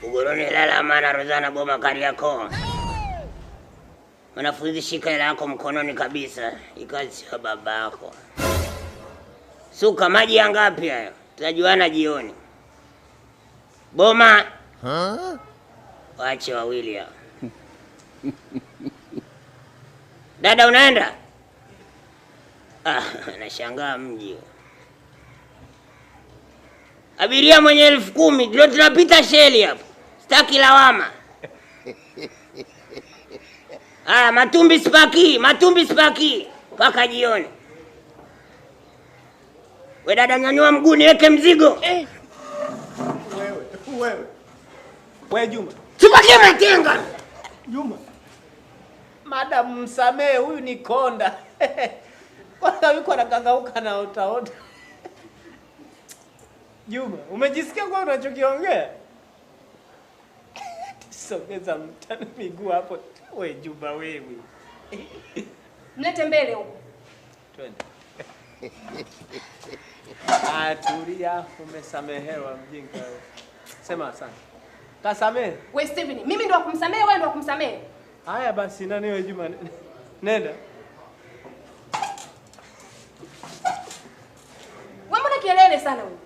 Ugoroni lala maana Rozana boma Kariakoo. Mwanafunzi shika hela yako mkononi kabisa. Ikazi sio babako. Suka maji ya ngapi hayo? Tutajuana jioni. Boma. Waache wawili hao. Dada unaenda? Nashangaa mji. Abiria mwenye 10,000 ndio tunapita sheli hapo. Sitaki lawama. Matumbi spaki mpaka jioni. We dada nyanyua mguu niweke mzigo. Wewe Juma. Sipakie matenga. Juma. Madam msamee, huyu ni konda. Kwanza yuko anakangauka na utaota. Juma, umejisikia kwa unachokiongea? Sogeza mtani miguu hapo. We Juma wewe. Mlete mbele huko. Twende. Tulia, umesamehewa mjinga wewe. Sema asante. Kasamehe. We Steven, mimi ndo wakumsamehe, wewe ndo wakumsamehe. Haya basi nani wewe Juma? Nenda. Wewe mbona kelele sana wewe?